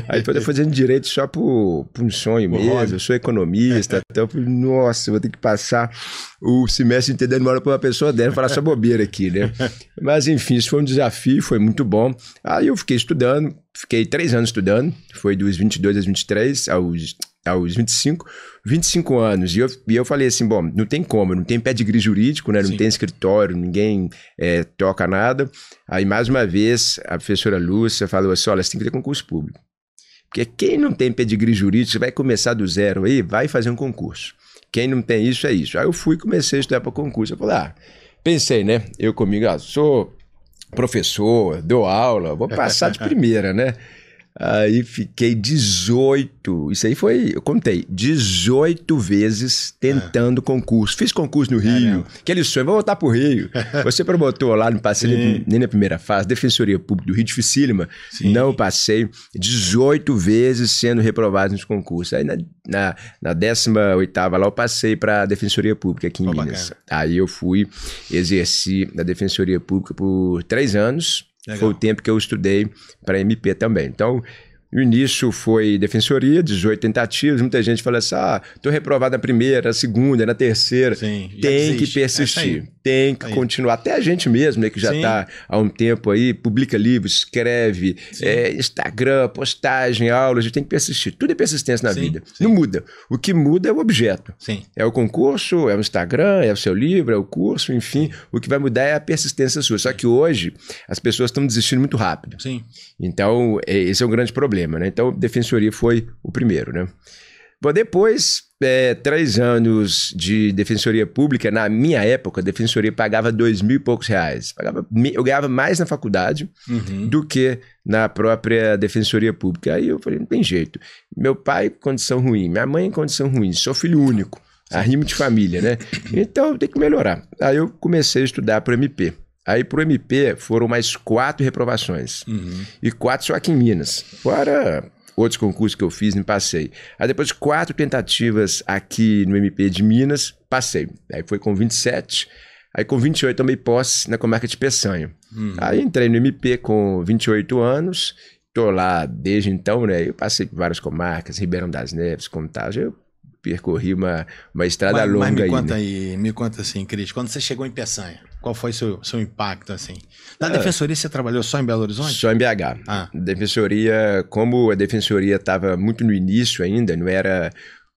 Aí tô fazendo direito só por um sonho mesmo. Eu sou economista, então eu falei, nossa, eu vou ter que passar o semestre inteiro dando hora pra uma pessoa dela, falar essa bobeira aqui, né? Mas enfim, isso foi um desafio, foi muito bom. Aí eu fiquei estudando, fiquei 3 anos estudando, foi dos 22 aos 23, aos 25 anos. E eu falei assim, bom, não tem como, não tem pedigree jurídico, né? Não Sim. tem escritório, ninguém toca nada. Aí, mais uma vez, a professora Lúcia falou assim, olha, você tem que ter concurso público. Porque quem não tem pedigree jurídico, você vai começar do zero aí, vai fazer um concurso. Quem não tem isso, é isso. Aí eu comecei a estudar para concurso. Eu falei, pensei, né? Eu comigo, sou professor, dou aula, vou passar de primeira, né? Aí fiquei 18, isso aí foi, eu contei, 18 vezes tentando concurso. Fiz concurso no Rio, aquele sonho, vou voltar pro Rio. Você promotor lá, não passei nem na primeira fase, Defensoria Pública do Rio, dificílima, não passei. 18 vezes sendo reprovado nos concursos. Aí na 18ª lá eu passei pra Defensoria Pública aqui em Minas. Bacana. Aí eu exerci na Defensoria Pública por 3 anos. Legal. Foi o tempo que eu estudei para MP também. Então, o início foi defensoria, 18 tentativas. Muita gente fala assim, tô reprovado na primeira, na segunda, na terceira. Sim, tem que persistir, tem que continuar. Até a gente mesmo, né, que já está há um tempo aí, publica livros, escreve, Instagram, postagem, aulas, a gente tem que persistir. Tudo é persistência na vida. Não muda. O que muda é o objeto. É o concurso, é o Instagram, é o seu livro, é o curso, enfim. O que vai mudar é a persistência sua. Só que hoje as pessoas estão desistindo muito rápido. Então, esse é um grande problema. Né? Então, defensoria foi o primeiro, né? Bom, depois, 3 anos de defensoria pública, na minha época, a defensoria pagava R$2.000 e poucos. Eu ganhava mais na faculdade do que na própria defensoria pública. Aí eu falei, não tem jeito. Meu pai, condição ruim, minha mãe, condição ruim, sou filho único, arrimo de família, né? Então, tem que melhorar. Aí eu comecei a estudar para o MP. Aí pro MP foram mais 4 reprovações. E 4 só aqui em Minas. Fora outros concursos que eu fiz, não passei. Aí depois de 4 tentativas aqui no MP de Minas, passei. Aí foi com 27. Aí com 28 tomei posse na comarca de Peçanha. Aí entrei no MP com 28 anos. Tô lá desde então, né? Eu passei por várias comarcas, Ribeirão das Neves, Contagem. Eu percorri uma estrada longa aí. Mas me conta assim, Cris, quando você chegou em Peçanha, qual foi seu impacto, assim? Na defensoria você trabalhou só em Belo Horizonte? Só em BH. Defensoria, como a defensoria estava muito no início ainda, não era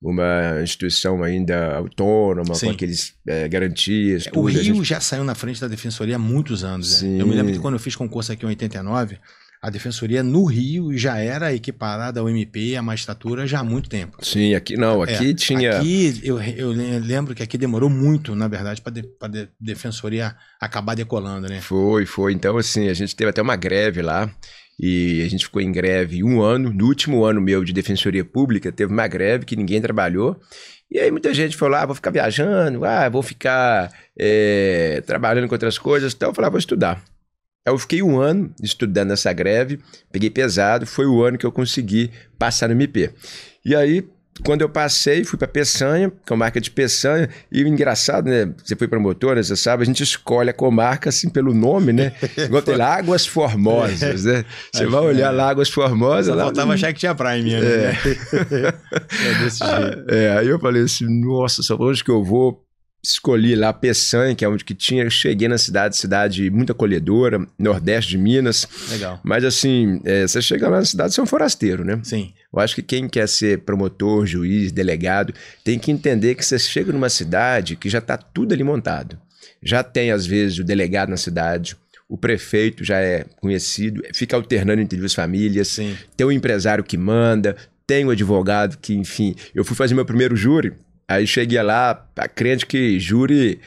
uma instituição ainda autônoma, com aqueles garantias. Tudo, o Rio já saiu na frente da defensoria há muitos anos. Né? Eu me lembro que quando eu fiz concurso aqui em 89, a defensoria no Rio já era equiparada ao MP e à magistratura já há muito tempo. Sim, aqui não, aqui tinha... Aqui, eu lembro que aqui demorou muito, na verdade, para a defensoria acabar decolando, né? Foi. Então, assim, a gente teve até uma greve lá, e a gente ficou em greve 1 ano. No último ano meu de defensoria pública, teve uma greve que ninguém trabalhou. E aí muita gente falou, vou ficar viajando, vou ficar trabalhando com outras coisas. Então eu falei, vou estudar. Eu fiquei 1 ano estudando essa greve, peguei pesado, foi o ano que eu consegui passar no MP. E aí, quando eu passei, fui para Peçanha, comarca de Peçanha, e o engraçado, né, você foi promotor, né, você sabe, a gente escolhe a comarca assim pelo nome, né, igual tem lá, Águas Formosas, né, você vai olhar lá, Águas Formosas... Só faltava achar que tinha praia minha, né? Desse jeito. Aí eu falei assim, nossa, só onde que eu vou? Escolhi lá Peçanha, que é onde que tinha. Eu cheguei na cidade muito acolhedora, nordeste de Minas. Legal. Mas assim, você chega lá na cidade, você é um forasteiro, né? Sim. Eu acho que quem quer ser promotor, juiz, delegado, tem que entender que você chega numa cidade que já está tudo ali montado. Já tem, às vezes, o delegado na cidade, o prefeito já é conhecido, fica alternando entre 2 famílias. Sim. Tem o empresário que manda, tem o advogado que, enfim... Eu fui fazer meu primeiro júri. Aí cheguei lá, crente que júri,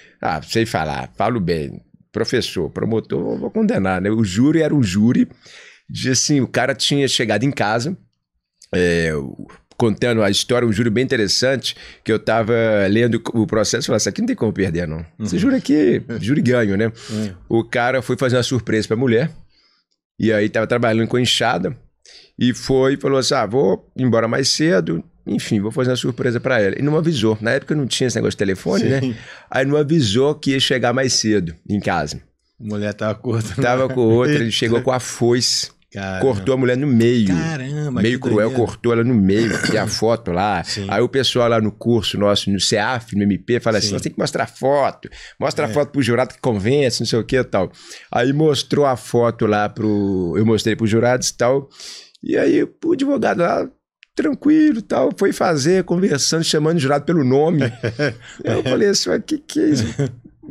sei falar, falo bem, professor, promotor, vou condenar, né? O júri era um júri de assim, o cara tinha chegado em casa, contando a história, um júri bem interessante, que eu tava lendo o processo e falei, isso aqui não tem como perder, não. Esse júri aqui, júri ganho, né? O cara foi fazer uma surpresa pra mulher, e aí tava trabalhando com enxada, e falou assim, vou embora mais cedo, enfim, vou fazer uma surpresa pra ela. E não avisou. Na época não tinha esse negócio de telefone, né? Aí não avisou que ia chegar mais cedo em casa. A mulher tava com outra. Tava com outra, ele chegou com a foice Caramba. Cortou a mulher no meio. Caramba, meio cruel, cortou ela no meio. E a foto lá. Sim. Aí o pessoal lá no curso nosso, no CEAF, no MP, fala assim, Sim. nós tem que mostrar foto. Mostra a foto pro jurado que convence, não sei o que e tal. Aí mostrou a foto lá eu mostrei pros jurados e tal. E aí o advogado lá, tranquilo e tal, foi fazer, conversando, chamando o jurado pelo nome. Eu falei assim, o que é isso?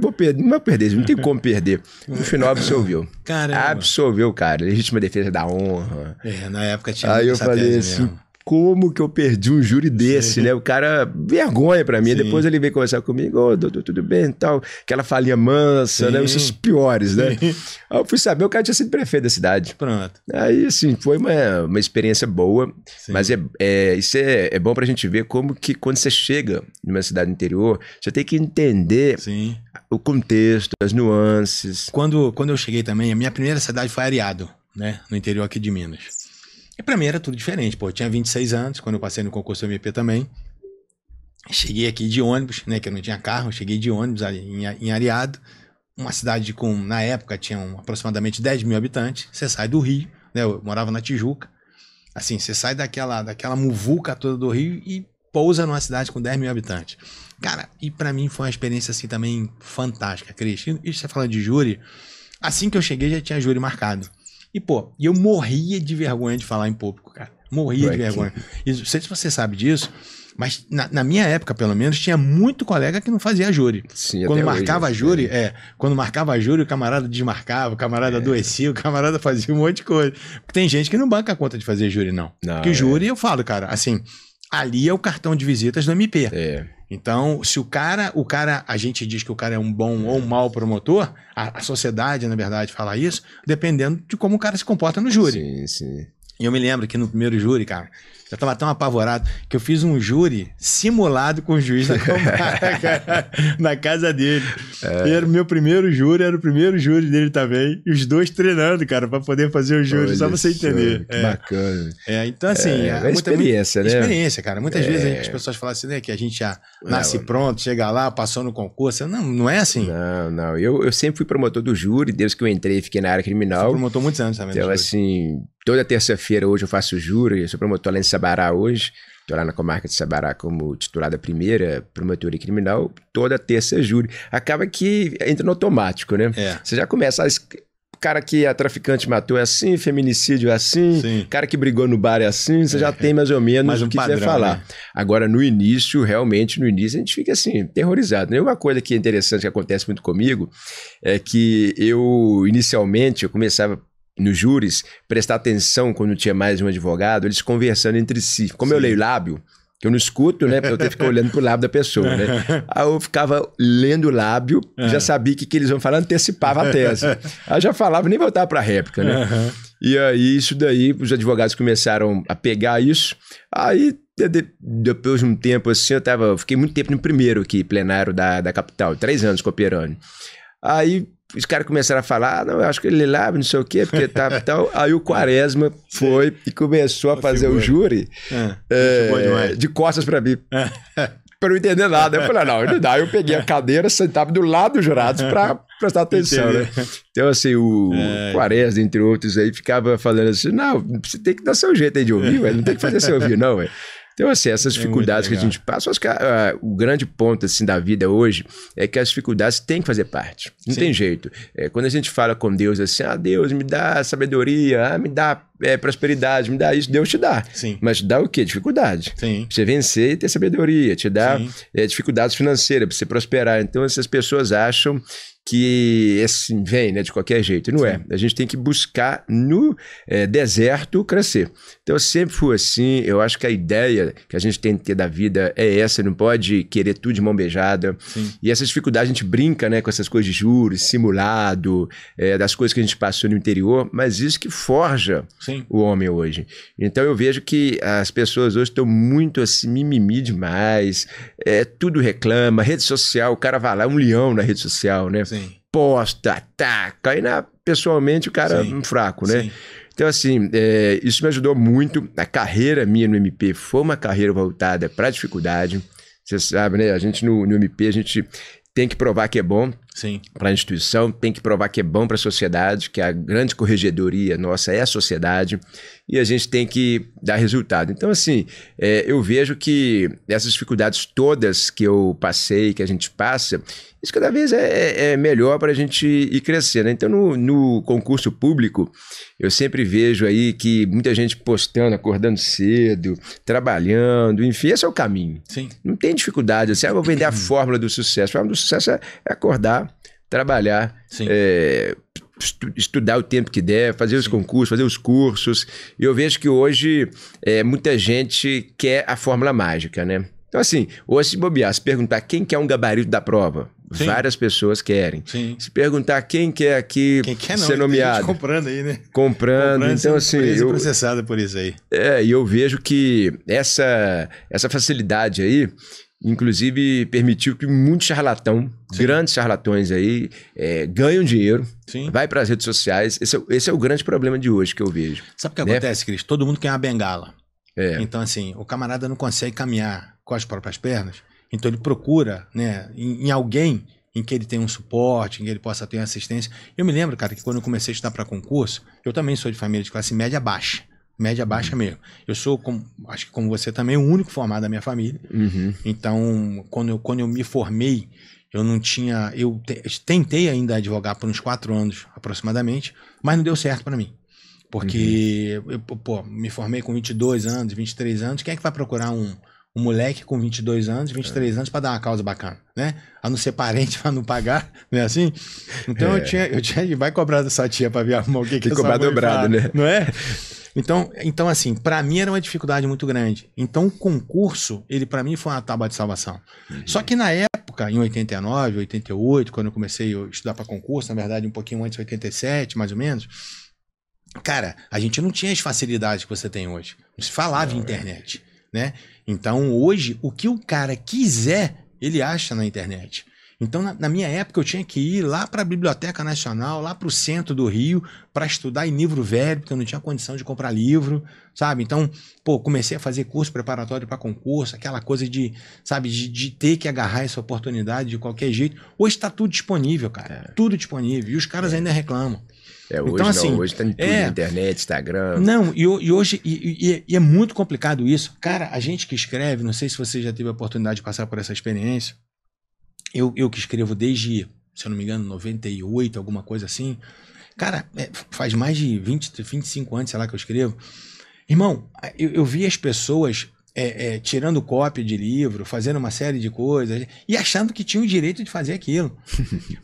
Vou perder, não vai perder, não tem como perder. No final absolveu. Caramba. Absolveu, cara. Legítima defesa da honra. Na época tinha Aí eu falei assim, mesmo. Como que eu perdi um júri desse, né? O cara, vergonha pra mim. Sim. Depois ele veio conversar comigo, ô, doutor, tudo bem e tal. Aquela falinha mansa, sim, né? Os piores, né? Sim. Aí eu fui saber, o cara tinha sido prefeito da cidade. Pronto. Aí, assim, foi uma experiência boa. Sim. Mas isso é bom pra gente ver como que quando você chega numa cidade interior, você tem que entender... Sim. O contexto, as nuances. Quando eu cheguei também, a minha primeira cidade foi Areado, né? No interior aqui de Minas. E pra mim era tudo diferente, pô. Eu tinha 26 anos, quando eu passei no concurso do MP também. Cheguei aqui de ônibus, né? Que eu não tinha carro, cheguei de ônibus ali em Areado. Uma cidade com, na época, tinha aproximadamente 10 mil habitantes. Você sai do Rio, né? Eu morava na Tijuca. Assim, você sai daquela muvuca toda do Rio e pousa numa cidade com 10 mil habitantes. Cara, e pra mim foi uma experiência assim também fantástica, Cris. E você falando de júri, assim que eu cheguei já tinha júri marcado. E pô, eu morria de vergonha de falar em público, cara. Morria de vergonha. E não sei se você sabe disso, mas na minha época, pelo menos, tinha muito colega que não fazia júri. Sim, quando marcava júri, quando marcava júri, o camarada desmarcava, o camarada adoecia, o camarada fazia um monte de coisa. Porque tem gente que não banca a conta de fazer júri, não. Porque júri, eu falo, cara, assim, ali é o cartão de visitas do MP. Então, se o cara, a gente diz que o cara é um bom ou um mau promotor, a sociedade, na verdade, fala isso, dependendo de como o cara se comporta no júri. Sim, sim. E eu me lembro que no primeiro júri, cara, eu tava tão apavorado que eu fiz um júri simulado com o juiz da Comara, cara, na casa dele. E era o meu primeiro júri, era o primeiro júri dele também. E os dois treinando, cara, pra poder fazer o júri, só pra você entender. Que bacana. Então, assim... É experiência, né? Experiência, cara. Muitas vezes as pessoas falam assim, né, que a gente já nasce pronto, chega lá, passou no concurso. Não é assim. Não. Eu sempre fui promotor do júri, desde que eu entrei, fiquei na área criminal. Você promotor muitos anos também. Então, assim... Toda terça-feira hoje eu faço júri, eu sou promotor lá em Sabará hoje, estou lá na comarca de Sabará como titular da primeira promotoria criminal, toda terça é júri. Acaba que entra no automático, né? Você já começa, o cara que é traficante matou é assim, feminicídio é assim, sim, cara que brigou no bar é assim, você já tem mais ou menos o que padrão, você vai falar. Né? Agora, no início, realmente, a gente fica assim, terrorizado. Né? Uma coisa que é interessante, que acontece muito comigo, é que inicialmente, eu começava nos júris, prestar atenção quando tinha mais de um advogado, eles conversando entre si. Como eu leio lábio, que eu não escuto, né? Porque eu tenho que ficar olhando pro lábio da pessoa, né? Aí eu ficava lendo o lábio, já sabia o que eles vão falar, antecipava a tese. Aí eu já falava, nem voltava pra réplica, né? E aí, isso daí, os advogados começaram a pegar isso. Aí, depois de um tempo assim, eu fiquei muito tempo no primeiro aqui, plenário da capital, 3 anos cooperando. Aí, os caras começaram a falar, não, eu acho que ele lá, não sei o quê, porque tá tal. Aí o Quaresma foi e começou a fazer o júri de costas pra mim. Pra não entender nada. Eu falei, não dá. Eu peguei a cadeira, sentava do lado dos jurados pra prestar atenção, né? Então, assim, o Quaresma, entre outros, aí ficava falando assim, não, você tem que dar seu jeito aí de ouvir, não tem que fazer seu ouvir, não, velho. Então, assim, essas dificuldades que a gente passa, acho que o grande ponto, assim, da vida hoje é que as dificuldades têm que fazer parte. Não tem jeito. Quando a gente fala com Deus assim, Deus, me dá sabedoria, me dá prosperidade, me dá isso, Deus te dá. Sim. Mas te dá o quê? Dificuldade. Sim. Pra você vencer e ter sabedoria, te dá dificuldades financeiras, pra você prosperar. Então, essas pessoas acham que assim, vem, né, de qualquer jeito. Não é. A gente tem que buscar no deserto crescer. Então, eu sempre fui assim. Eu acho que a ideia que a gente tem que ter da vida é essa. Não pode querer tudo de mão beijada. Sim. E essas dificuldades, a gente brinca, né, com essas coisas de juros, simulado, das coisas que a gente passou no interior, mas isso que forja o homem hoje. Então, eu vejo que as pessoas hoje estão muito assim, mimimi demais, tudo reclama, rede social, o cara vai lá, um leão na rede social, né? Sim. Posta, ataca, aí pessoalmente o cara é um fraco, né? Sim. Então, assim, isso me ajudou muito. A carreira minha no MP foi uma carreira voltada para a dificuldade. Você sabe, né? A gente no MP, a gente tem que provar que é bom. Sim. para a instituição, tem que provar que é bom para a sociedade, que a grande corregedoria nossa é a sociedade, e a gente tem que dar resultado. Então, assim, eu vejo que essas dificuldades todas que eu passei, que a gente passa, isso cada vez é melhor para a gente ir crescendo, né? Então, no concurso público, eu sempre vejo aí que muita gente postando, acordando cedo, trabalhando, enfim, esse é o caminho. Sim. Não tem dificuldade, assim, eu vou vender a fórmula do sucesso. A fórmula do sucesso é acordar, trabalhar, estudar o tempo que der, fazer os concursos, fazer os cursos. E eu vejo que hoje muita gente quer a fórmula mágica, né? Então, assim, hoje se bobear, se perguntar quem quer um gabarito da prova, várias pessoas querem. Sim. Se perguntar quem quer aqui ser nomeado. Comprando aí, né? Comprando. Então, assim. Processada por isso aí. E eu vejo que essa facilidade aí, inclusive, permitiu que muitos grandes charlatões aí, ganham dinheiro, vai para as redes sociais. Esse é o grande problema de hoje que eu vejo. Sabe o que acontece, Cris? Todo mundo quer uma bengala. Então, assim, o camarada não consegue caminhar com as próprias pernas, então ele procura, né, em alguém em que ele tem um suporte, em que ele possa ter assistência. Eu me lembro, cara, que quando eu comecei a estudar para concurso, eu também sou de família de classe média baixa. Média baixa mesmo. Eu sou, acho que como você também, o único formado da minha família. Então, quando eu me formei, eu não tinha... Eu tentei ainda advogar por uns 4 anos, aproximadamente, mas não deu certo para mim. Porque eu me formei com 22 anos, 23 anos. Quem é que vai procurar um moleque com 22 anos, 23 anos para dar uma causa bacana, né? A não ser parente para não pagar, não é assim? Então eu tinha vai cobrar da sua tia para ver o que tem que cobrar dobrado, né? Não é? Então assim, para mim era uma dificuldade muito grande. Então o concurso, ele para mim foi uma tábua de salvação. Só que na época, em 89, 88, quando eu comecei a estudar para concurso, na verdade um pouquinho antes, 87, mais ou menos, cara, a gente não tinha as facilidades que você tem hoje. Não se falava em internet, né? Então hoje, o que o cara quiser, ele acha na internet. Então, na minha época, eu tinha que ir lá para a Biblioteca Nacional, lá para o centro do Rio, para estudar em livro velho, porque eu não tinha condição de comprar livro, sabe? Então, comecei a fazer curso preparatório para concurso, aquela coisa de, sabe, de ter que agarrar essa oportunidade de qualquer jeito. Hoje está tudo disponível, cara, tudo disponível, e os caras ainda reclamam. Hoje então, assim, hoje tem tudo na internet, Instagram. Não, e hoje é muito complicado isso. Cara, a gente que escreve, não sei se você já teve a oportunidade de passar por essa experiência, eu que escrevo desde, se eu não me engano, 98, alguma coisa assim. Cara, faz mais de 25 anos, sei lá, que eu escrevo. Irmão, eu vi as pessoas tirando cópia de livro, fazendo uma série de coisas e achando que tinha o direito de fazer aquilo.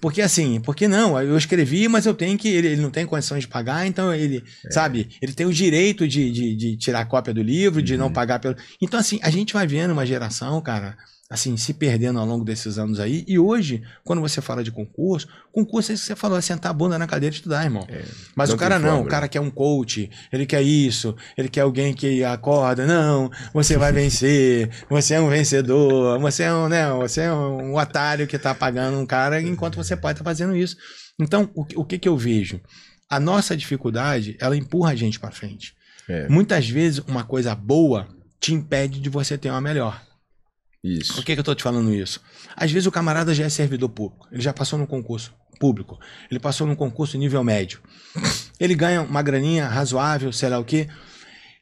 Porque assim, porque não, eu escrevi, mas eu tenho que, ele não tem condições de pagar, então ele, sabe, ele tem o direito de tirar cópia do livro, de não pagar pelo... Então assim, a gente vai vendo uma geração, cara, assim, se perdendo ao longo desses anos aí, e hoje, quando você fala de concurso é isso que você falou, é sentar a bunda na cadeira e estudar, irmão. Mas o cara não, o cara quer um coach, ele quer isso, ele quer alguém que acorda, não, você vai vencer, você é um vencedor, você é um otário que tá pagando um cara, enquanto você pode estar fazendo isso. Então, o que eu vejo? A nossa dificuldade, ela empurra a gente para frente. Muitas vezes, uma coisa boa te impede de você ter uma melhor. Isso. Por que eu tô te falando isso? Às vezes o camarada já é servidor público, ele já passou no concurso público, ele passou num concurso nível médio, ele ganha uma graninha razoável, sei lá o quê,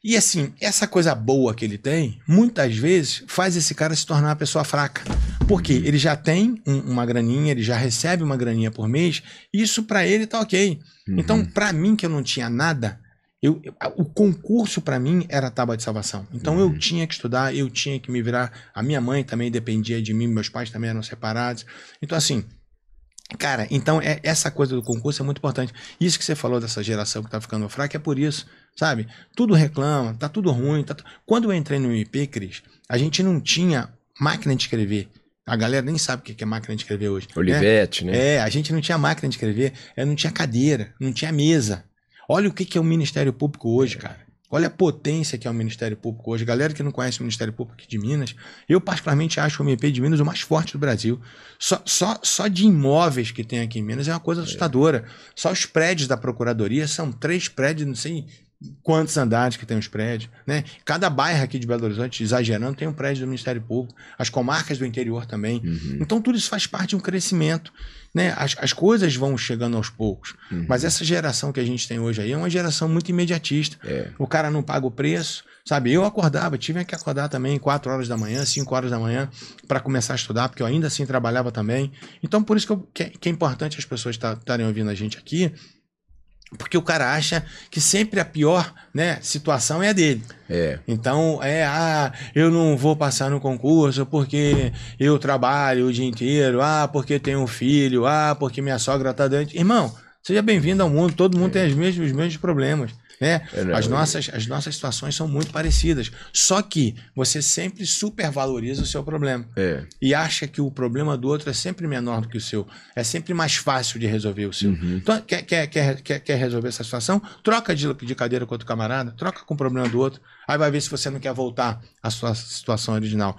e assim, essa coisa boa que ele tem, muitas vezes faz esse cara se tornar uma pessoa fraca, porque ele já tem uma graninha, ele já recebe uma graninha por mês, e isso pra ele tá ok. Então, pra mim que eu não tinha nada, o concurso para mim era a tábua de salvação. Então eu tinha que estudar, eu tinha que me virar. A minha mãe também dependia de mim, meus pais também eram separados. Então assim, cara, então essa coisa do concurso é muito importante. Isso que você falou dessa geração que tá ficando fraca é por isso, sabe? Tudo reclama, tá tudo ruim. Quando eu entrei no IP, Cris, a gente não tinha máquina de escrever. A galera nem sabe o que é máquina de escrever hoje. Olivetti, né? A gente não tinha máquina de escrever, não tinha cadeira, não tinha mesa. Olha o que é o Ministério Público hoje, cara. Olha a potência que é o Ministério Público hoje. Galera que não conhece o Ministério Público aqui de Minas, eu particularmente acho o MP de Minas o mais forte do Brasil. Só de imóveis que tem aqui em Minas é uma coisa assustadora. Só os prédios da Procuradoria são 3 prédios, não sei, quantos andares que tem os prédios, né? Cada bairro aqui de Belo Horizonte, exagerando, tem um prédio do Ministério Público, as comarcas do interior também. Então tudo isso faz parte de um crescimento, né? As coisas vão chegando aos poucos, mas essa geração que a gente tem hoje aí é uma geração muito imediatista. O cara não paga o preço, sabe? Eu acordava, tive que acordar também 4 horas da manhã, 5 horas da manhã para começar a estudar, porque eu ainda assim trabalhava também. Então por isso que é importante as pessoas estarem ouvindo a gente aqui, porque o cara acha que sempre a pior, né, situação é a dele. Então, eu não vou passar no concurso porque eu trabalho o dia inteiro, porque tenho um filho, porque minha sogra está doente. Irmão, seja bem-vindo ao mundo, todo mundo tem os mesmos problemas. Né? As nossas situações são muito parecidas. Só que você sempre supervaloriza o seu problema. E acha que o problema do outro é sempre menor do que o seu. É sempre mais fácil de resolver o seu. Então, quer resolver essa situação? Troca de cadeira com outro camarada, troca com o problema do outro. Aí vai ver se você não quer voltar à sua situação original.